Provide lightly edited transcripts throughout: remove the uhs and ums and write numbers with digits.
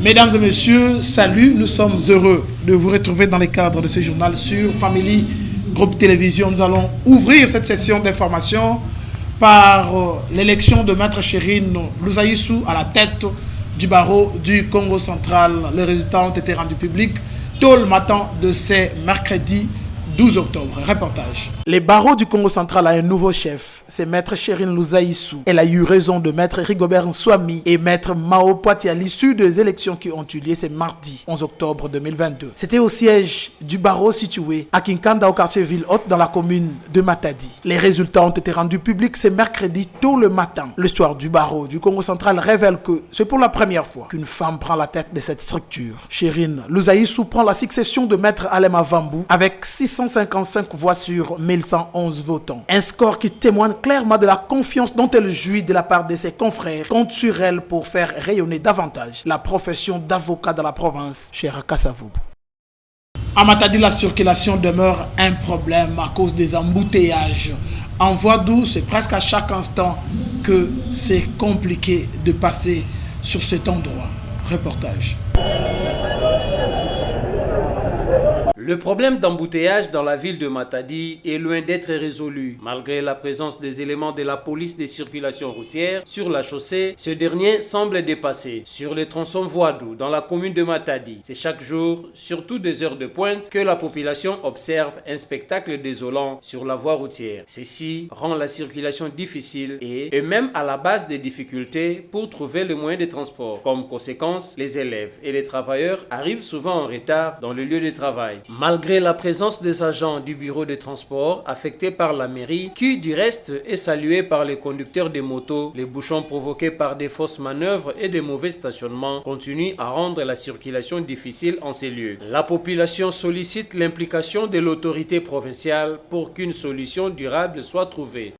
Mesdames et messieurs, salut, nous sommes heureux de vous retrouver dans le cadre de ce journal sur Family Groupe Télévision. Nous allons ouvrir cette session d'information par l'élection de Maître Chérine Louzaïssou à la tête du barreau du Congo central. Les résultats ont été rendus publics tôt le matin de ce mercredi 12 octobre. Reportage. Les barreaux du Congo central a un nouveau chef, c'est Maître Chérine Louzaïssou. Elle a eu raison de Maître Rigobert Nsouami et Maître Mao Poiti à l'issue des élections qui ont eu lieu ce mardi 11 octobre 2022. C'était au siège du barreau situé à Kinkanda au quartier Ville-Haute dans la commune de Matadi. Les résultats ont été rendus publics ce mercredi tôt le matin. L'histoire du barreau du Congo central révèle que c'est pour la première fois qu'une femme prend la tête de cette structure. Chérine Louzaïssou prend la succession de Maître Alema Vambou avec 655 voix sur 1111 votants. Un score qui témoigne clairement de la confiance dont elle jouit de la part de ses confrères, compte sur elle pour faire rayonner davantage la profession d'avocat dans la province, cher Kassavoubou. À Matadi, la circulation demeure un problème à cause des embouteillages. En voie douce, c'est presque à chaque instant que c'est compliqué de passer sur cet endroit. Reportage. Le problème d'embouteillage dans la ville de Matadi est loin d'être résolu. Malgré la présence des éléments de la police des circulations routières sur la chaussée, ce dernier semble dépassé. Sur les tronçons Voadou, dans la commune de Matadi, c'est chaque jour, surtout des heures de pointe, que la population observe un spectacle désolant sur la voie routière. Ceci rend la circulation difficile et même à la base des difficultés pour trouver le moyen de transport. Comme conséquence, les élèves et les travailleurs arrivent souvent en retard dans le lieu de travail. Malgré la présence des agents du bureau de transport affectés par la mairie, qui du reste est salué par les conducteurs des motos, les bouchons provoqués par des fausses manœuvres et des mauvais stationnements continuent à rendre la circulation difficile en ces lieux. La population sollicite l'implication de l'autorité provinciale pour qu'une solution durable soit trouvée.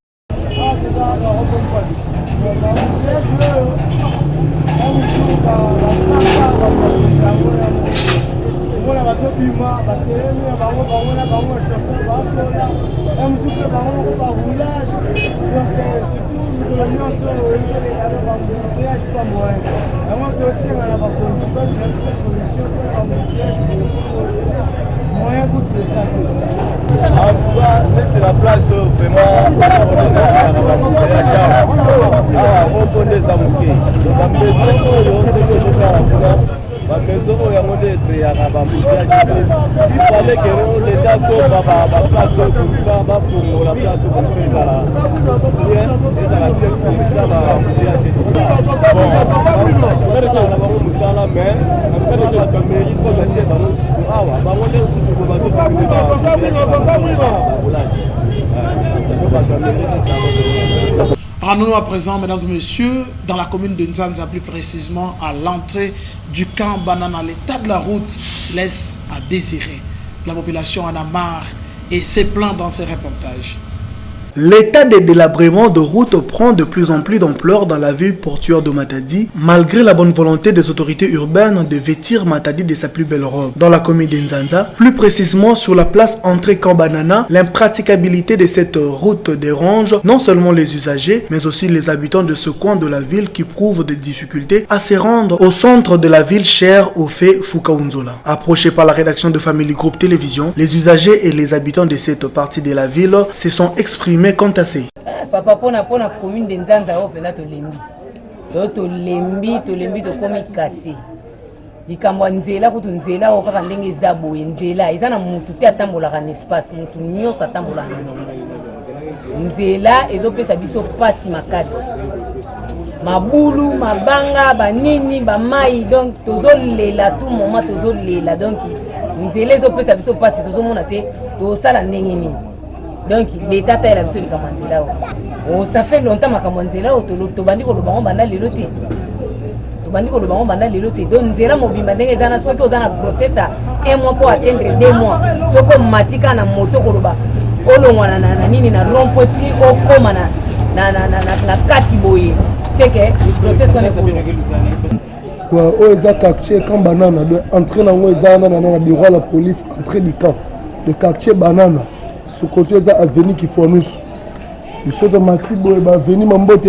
C'est la place vraiment il fallait que l'État soit la place comme ça, la place comme Rendons-nous à présent, mesdames et messieurs, dans la commune de Nzanza, plus précisément à l'entrée du camp Banana. L'état de la route laisse à désirer. La population en a marre et se plaint dans ces reportages. L'état de délabrement de route prend de plus en plus d'ampleur dans la ville portuaire de Matadi, malgré la bonne volonté des autorités urbaines de vêtir Matadi de sa plus belle robe. Dans la commune d'Nzanza, plus précisément sur la place entrée Cambanana, l'impraticabilité de cette route dérange non seulement les usagers, mais aussi les habitants de ce coin de la ville qui prouvent des difficultés à se rendre au centre de la ville cher au fait Fukaunzola. Approchés par la rédaction de Family Group Télévision, les usagers et les habitants de cette partie de la ville se sont exprimés quant à ces. Papa pona commune de Nzanza opela to lembi to komi kase. Likamwa nzela kutu nzela okaka ndenge zabo nzela eza na mutu te atambola kan espace mutu nyonso atambola na nzela ezopesa biso pasi makasi. Mabulu, mabanga, banini, bamai donc tozolela tout moment tozolela donc nzela ezopesa biso pasi tozomona te tosala ndenge nini. Donc l'état taille la biso likamanzela o ça fait longtemps makamanzela o to bandi ko lobango banda lelo te to bandi ko lobango banda lelo te donc nzela mobimba ndenge ezana soki ozana grossesse un mois pour atteindre 2 mois soko matika na moto ko loba olongwana na nini na rompoti okoma na kati boye c'est que grossesse on est ko o eza quartier camp banana de entrer na ngo eza na bureau la police entrée du camp de quartier banana. Ce côté est avenue qui fournissent. Nous sommes dans Matibo, avenue Mambote,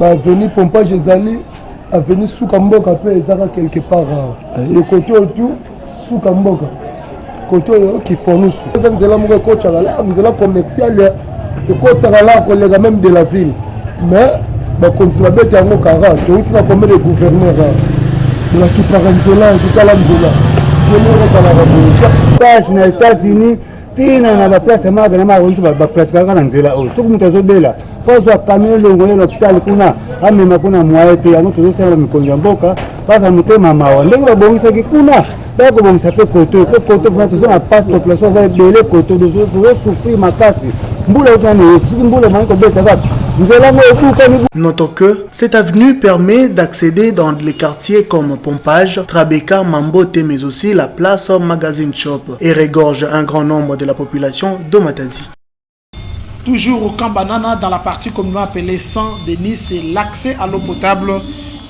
avenue Pompage Zali, avenue Soukamboka peut être quelque part le côté autour Soukamboka côté qui font nous nous allons me coach à la nous allons commercial et coach à la collègue même de la ville mais bah continuer à mettre en carré donc tu vas comme le gouverneur de la qui paranzola tout à l'amboula je na États-Unis tina na ba place ma bana ma wontu ba pratika kana nzela o soku mtu azobela kwa kamio longo na hospitali kuna amema kuna mwaete yango tuzosema mikonja mboka basa mutema mawa ndenge babongisa kikuna bako bongisa pe koto vana tozana passe population za bele koto dozo souffrir makasi mbula utani soki mbula maniko beta kaka. Notons que cette avenue permet d'accéder dans les quartiers comme Pompage, Trabeka, Mambote, mais aussi la place Magazine Shop et regorge un grand nombre de la population de Matadi. Toujours au camp Banana, dans la partie communément appelée Saint-Denis, c'est l'accès à l'eau potable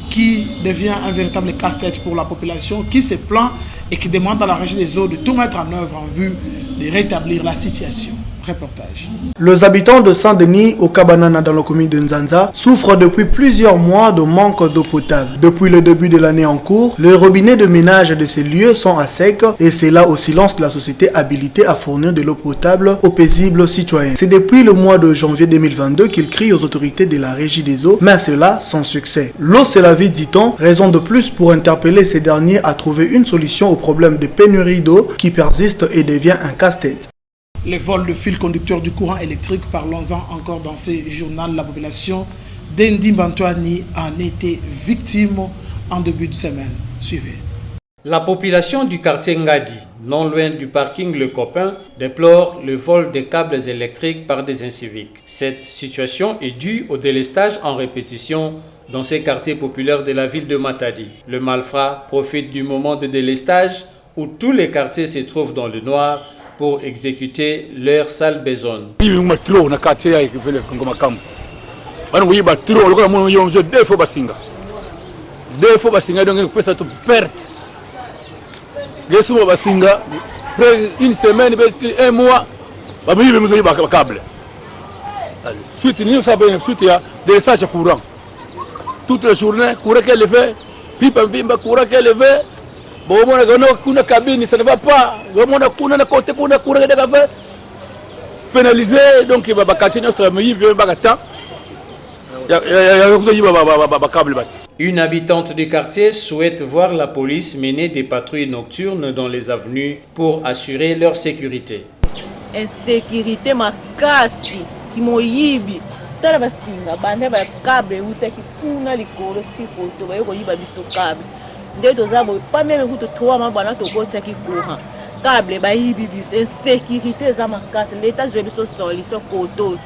qui devient un véritable casse-tête pour la population qui se plaint et qui demande à la régie des eaux de tout mettre en œuvre en vue de rétablir la situation. Reportage. Les habitants de Saint-Denis au Kabanana dans la commune de Nzanza souffrent depuis plusieurs mois de manque d'eau potable. Depuis le début de l'année en cours, les robinets de ménage de ces lieux sont à sec et c'est là au silence de la société habilitée à fournir de l'eau potable aux paisibles citoyens. C'est depuis le mois de janvier 2022 qu'ils crient aux autorités de la régie des eaux, mais à cela sans succès. L'eau c'est la vie, dit-on, raison de plus pour interpeller ces derniers à trouver une solution au problème de pénurie d'eau qui persiste et devient un casse-tête. Les vols de fils conducteurs du courant électrique, parlons-en encore dans ce journal. La population d'Endi Bantoani en était victime en début de semaine. Suivez. La population du quartier Ngadi, non loin du parking Le Copain, déplore le vol des câbles électriques par des inciviques. Cette situation est due au délestage en répétition dans ces quartiers populaires de la ville de Matadi. Le malfrat profite du moment de délestage où tous les quartiers se trouvent dans le noir pour exécuter leur sale besogne. Une semaine, un mois, suite il y a des messages courants. Toute la journée, courant qu'elle fait, pipe vimba, courant qu'elle fait. Bon, on cabine, ça ne va pas. On a côté, on a courant de café. Pénalisé, donc il va continuer sur le Une habitante du quartier souhaite voir la police mener des patrouilles nocturnes dans les avenues pour assurer leur sécurité. Insécurité makasi, kimoyibi. Tala basinga bande ba câble utaki kuna likolo tikoto ba yoko yiba biso câble. Nde tozabo pas même kuto 3 mois bana to botsa ki courant. Câble ba yibi biso insécurité za makasi l'état je biso solution koto.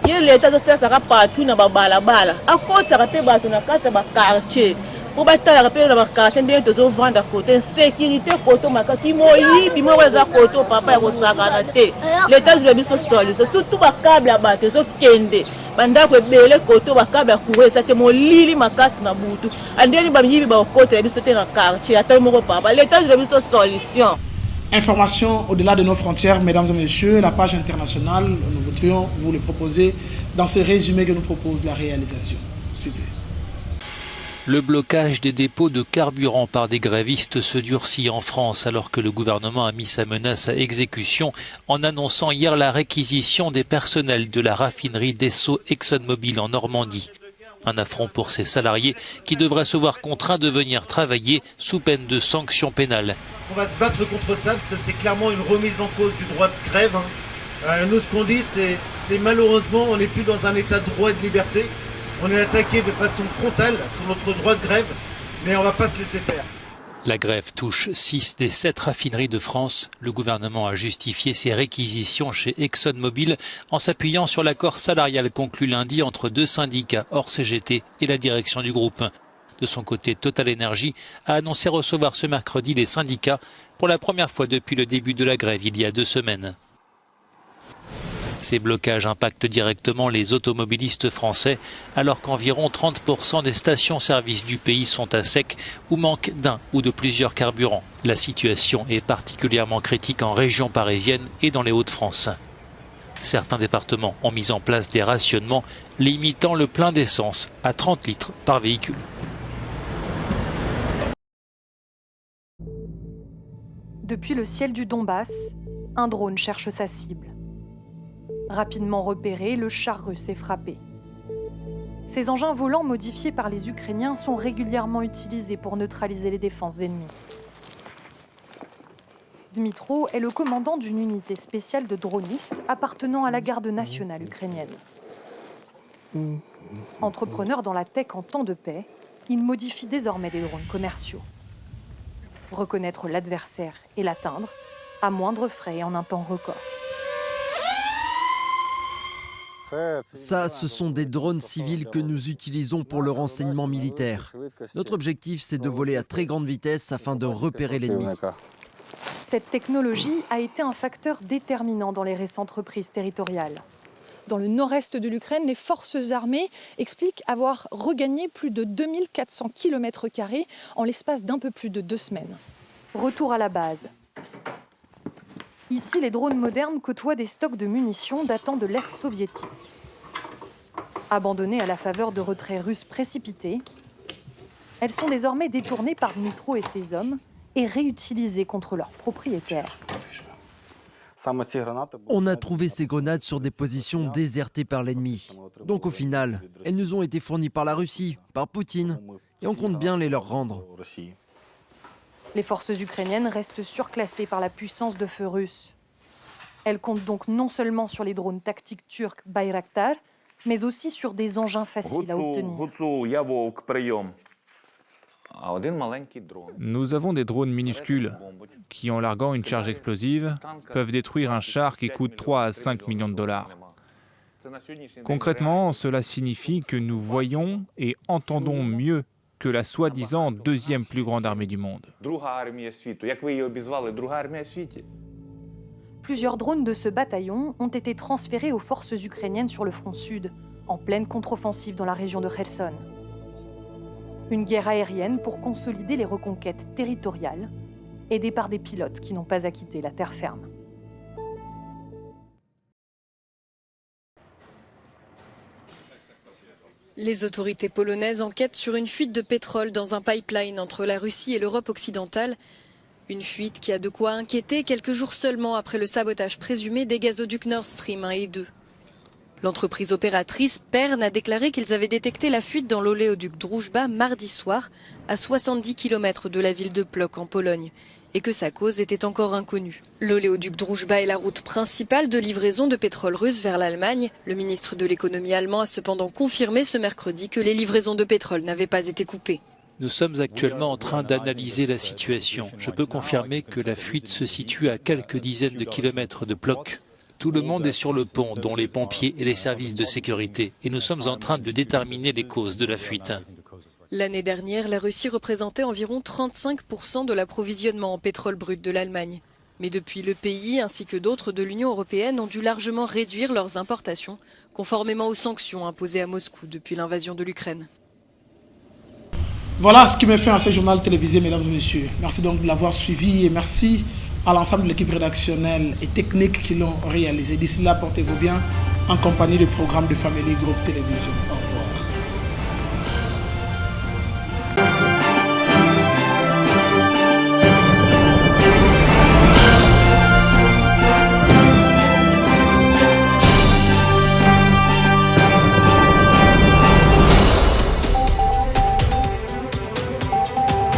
Ye l'état zo sera partout na ba balabala. Akota ka pe bato na kata ba quartier. Pour battre la paix dans le quartier, de se vendre à côté, sécurité, côté, ma qui moyi, bimo weza côté, papa et saganate. L'état de l'habit social, surtout ma câble à battre, so kende. Banda ko belé côté, ma câble à courir, ça te mon lili makasi na butu. Andeni ba yibi ba côté, l'habit sauté dans le quartier, attends mon papa. L'état de l'habit solution. Information au-delà de nos frontières, mesdames et messieurs, la page internationale, nous voudrions vous le proposer dans ce résumé que nous propose la réalisation. Suivez. Le blocage des dépôts de carburant par des grévistes se durcit en France alors que le gouvernement a mis sa menace à exécution en annonçant hier la réquisition des personnels de la raffinerie d'Esso ExxonMobil en Normandie. Un affront pour ces salariés qui devraient se voir contraints de venir travailler sous peine de sanctions pénales. On va se battre contre ça parce que c'est clairement une remise en cause du droit de grève. Nous, ce qu'on dit, c'est malheureusement, on n'est plus dans un état de droit et de liberté. On est attaqué de façon frontale sur notre droit de grève, mais on ne va pas se laisser faire. La grève touche 6 des 7 raffineries de France. Le gouvernement a justifié ses réquisitions chez ExxonMobil en s'appuyant sur l'accord salarial conclu lundi entre 2 syndicats hors CGT et la direction du groupe. De son côté, Total Energy a annoncé recevoir ce mercredi les syndicats pour la première fois depuis le début de la grève il y a 2 semaines. Ces blocages impactent directement les automobilistes français alors qu'environ 30% des stations-service du pays sont à sec ou manquent d'un ou de plusieurs carburants. La situation est particulièrement critique en région parisienne et dans les Hauts-de-France. Certains départements ont mis en place des rationnements limitant le plein d'essence à 30 litres par véhicule. Depuis le ciel du Donbass, un drone cherche sa cible. Rapidement repéré, le char russe est frappé. Ces engins volants modifiés par les Ukrainiens sont régulièrement utilisés pour neutraliser les défenses ennemies. Dmitro est le commandant d'une unité spéciale de dronistes appartenant à la garde nationale ukrainienne. Entrepreneur dans la tech en temps de paix, il modifie désormais des drones commerciaux. Reconnaître l'adversaire et l'atteindre à moindre frais et en un temps record. Ça, ce sont des drones civils que nous utilisons pour le renseignement militaire. Notre objectif, c'est de voler à très grande vitesse afin de repérer l'ennemi. Cette technologie a été un facteur déterminant dans les récentes reprises territoriales. Dans le nord-est de l'Ukraine, les forces armées expliquent avoir regagné plus de 2400 km² en l'espace d'un peu plus de 2 semaines. Retour à la base. Ici, les drones modernes côtoient des stocks de munitions datant de l'ère soviétique. Abandonnées à la faveur de retraits russes précipités, elles sont désormais détournées par Dmitro et ses hommes et réutilisées contre leurs propriétaires. On a trouvé ces grenades sur des positions désertées par l'ennemi. Donc au final, elles nous ont été fournies par la Russie, par Poutine, et on compte bien les leur rendre. Les forces ukrainiennes restent surclassées par la puissance de feu russe. Elles comptent donc non seulement sur les drones tactiques turcs Bayraktar, mais aussi sur des engins faciles à obtenir. Nous avons des drones minuscules qui, en larguant une charge explosive, peuvent détruire un char qui coûte 3 à 5 millions de dollars. Concrètement, cela signifie que nous voyons et entendons mieux que la soi-disant deuxième plus grande armée du monde. Plusieurs drones de ce bataillon ont été transférés aux forces ukrainiennes sur le front sud, en pleine contre-offensive dans la région de Kherson. Une guerre aérienne pour consolider les reconquêtes territoriales, aidée par des pilotes qui n'ont pas acquitté la terre ferme. Les autorités polonaises enquêtent sur une fuite de pétrole dans un pipeline entre la Russie et l'Europe occidentale. Une fuite qui a de quoi inquiéter quelques jours seulement après le sabotage présumé des gazoducs Nord Stream 1 et 2. L'entreprise opératrice Pern a déclaré qu'ils avaient détecté la fuite dans l'oléoduc Druzhba mardi soir, à 70 km de la ville de Płock en Pologne, et que sa cause était encore inconnue. L'oléoduc Druzhba est la route principale de livraison de pétrole russe vers l'Allemagne. Le ministre de l'économie allemand a cependant confirmé ce mercredi que les livraisons de pétrole n'avaient pas été coupées. Nous sommes actuellement en train d'analyser la situation. Je peux confirmer que la fuite se situe à quelques dizaines de kilomètres de Płock. Tout le monde est sur le pont, dont les pompiers et les services de sécurité, et nous sommes en train de déterminer les causes de la fuite. L'année dernière, la Russie représentait environ 35% de l'approvisionnement en pétrole brut de l'Allemagne. Mais depuis, le pays ainsi que d'autres de l'Union européenne ont dû largement réduire leurs importations, conformément aux sanctions imposées à Moscou depuis l'invasion de l'Ukraine. Voilà ce qui me fait à ce journal télévisé, mesdames et messieurs. Merci donc de l'avoir suivi et merci à l'ensemble de l'équipe rédactionnelle et technique qui l'ont réalisé. D'ici là, portez-vous bien en compagnie du programme de Family Group Télévision.